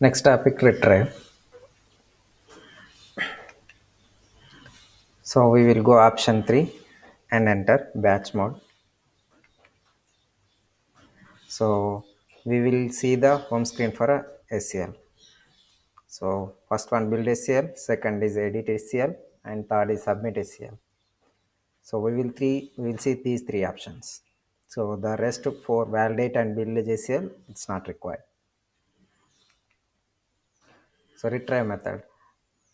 Next topic, retrieve. So we will go option 3 and enter batch mode. So we will see the home screen for a SCL. So first one build SCL, second is edit SCL, and third is submit SCL. So we will see these three options. So the rest for validate and build SCL, it's not required. So retrieve method.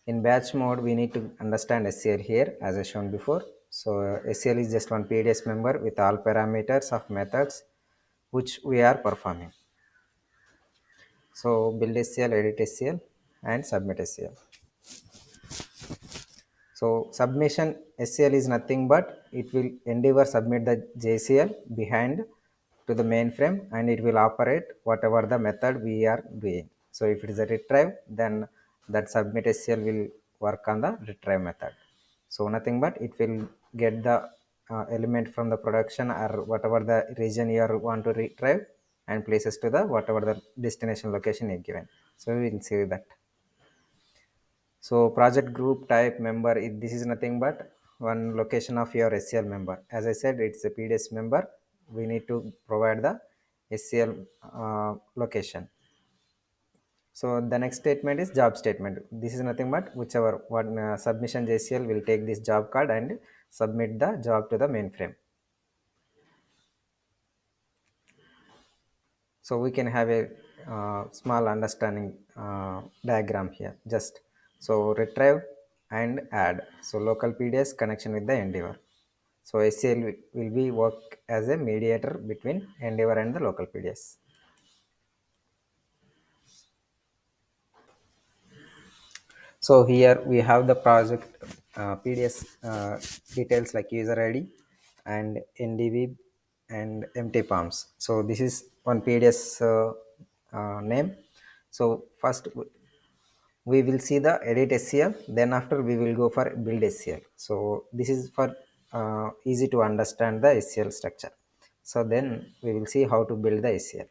In batch mode, we need to understand SCL here as I shown before. So SCL is just one PDS member with all parameters of methods which we are performing. So build SCL, edit SCL, and submit SCL. So submission SCL is nothing but it will endeavor submit the JCL behind to the mainframe and it will operate whatever the method we are doing. So if it is a retrieve, then that submit SCL will work on the retrieve method. So nothing but it will get the element from the production or whatever the region you are want to retrieve and places to the whatever the destination location is given. So we will see that. So project group type member, this is nothing but one location of your SCL member. As I said, it's a PDS member. We need to provide the SCL location. So the next statement is job statement. This is nothing but whichever one submission JCL will take this job card and submit the job to the mainframe. So we can have a small understanding diagram here. Just so retrieve and add. So local PDS connection with the endeavor. So SCL will be work as a mediator between endeavor and the local PDS. So here we have the project PDS details like user ID and NDV and empty palms. So this is one PDS name. So first we will see the edit SCL, then after we will go for build SCL. So this is for easy to understand the SCL structure. So then we will see how to build the SCL.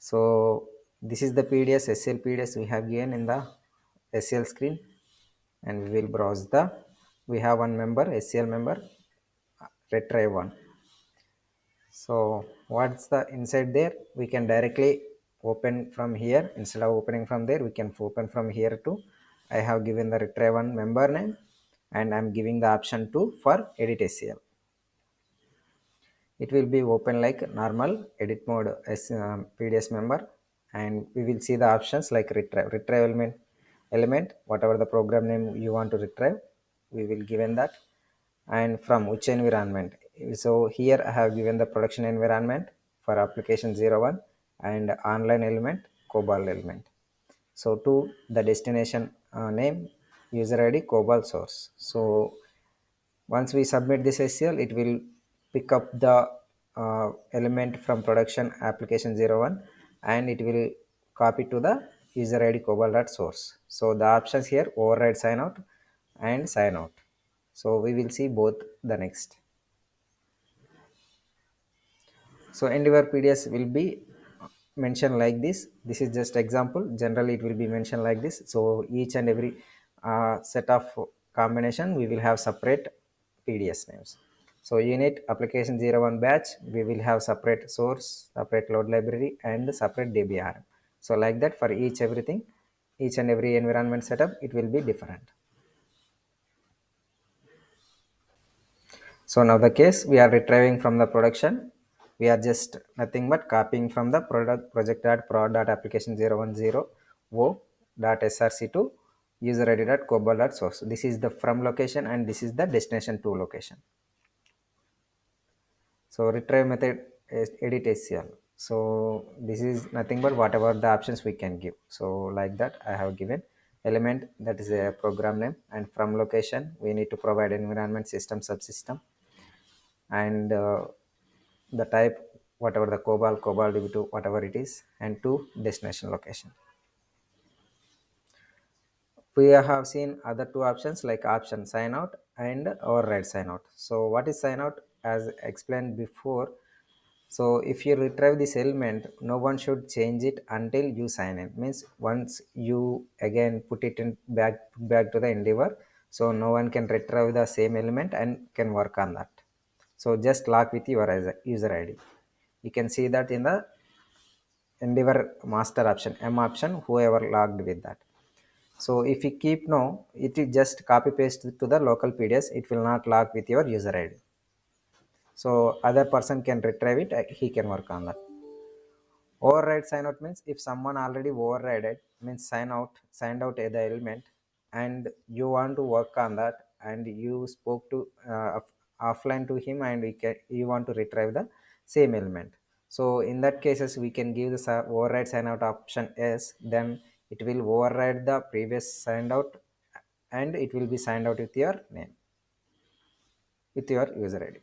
So this is the PDS SCL PDS we have given in the SCL screen, and we will browse the, we have one member SCL member, retrieve one. So what's the inside there, we can directly open from here. Instead of opening from there, we can open from here too. I have given the retrieve one member name and I'm giving the option 2 for edit SCL. It will be open like normal edit mode as PDS member, and we will see the options like retrieve element whatever the program name you want to retrieve, we will given that, and from which environment. So here I have given the production environment for application 01 and online element cobol element. So to the destination name, user ID cobol source. So once we submit this SCL, it will pick up the element from production application 01 and it will copy to the user ID cobol.source. So the options here override sign out and sign out. So we will see both the next. So endeavor PDS will be mentioned like this. This is just example. Generally, it will be mentioned like this. So each and every set of combination, we will have separate PDS names. So unit application 01 batch, we will have separate source, separate load library, and separate DBRM. So like that for each everything, each and every environment setup, it will be different. So now the case we are retrieving from the production, we are just nothing but copying from the product project.prod.application 010 o.src to user id.cobol.source. This is the from location and this is the destination to location. So retrieve method is edit SCL. So this is nothing but whatever the options we can give. So like that I have given element, that is a program name, and from location we need to provide environment system subsystem, and the type whatever the cobol db2 whatever it is, and to destination location. We have seen other two options like option sign out and override sign out. So what is sign out? As explained before, So if you retrieve this element, no one should change it until you sign in. Means once you again put it in back to the endeavor, so no one can retrieve the same element and can work on that. So just lock with your user id. You can see that in the endeavor master option, m option, whoever logged with that. So if you keep no, it will just copy paste to the local pds, it will not lock with your user id. So other person can retrieve it, he can work on that. Override sign out means if someone already overrided, means signed out the element, and you want to work on that, and you spoke to offline to him, and you want to retrieve the same element. So in that cases we can give the override sign out option yes, then it will override the previous signed out, and it will be signed out with your name, with your user id.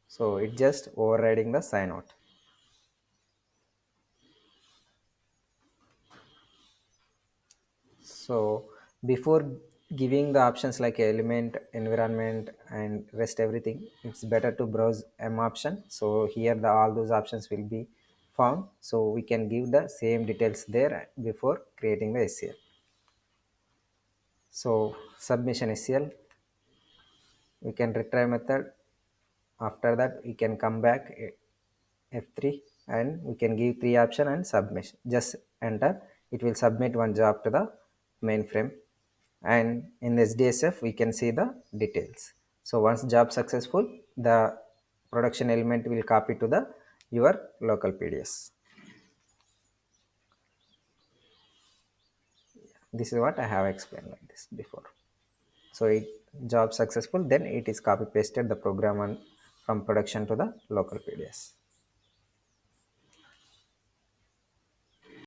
So it just overriding the sign out. So before giving the options like element, environment, and rest everything, it's better to browse M option. So here the all those options will be found. So we can give the same details there before creating the SCL. So submission SCL, we can retrieve method. After that we can come back F3, and we can give three option and submission. Just enter. It will submit one job to the mainframe, and in this DSF we can see the details. So once job successful, the production element will copy to the your local PDS. This is what I have explained like this before. So it job successful, then it is copy pasted the program from production to the local PDS.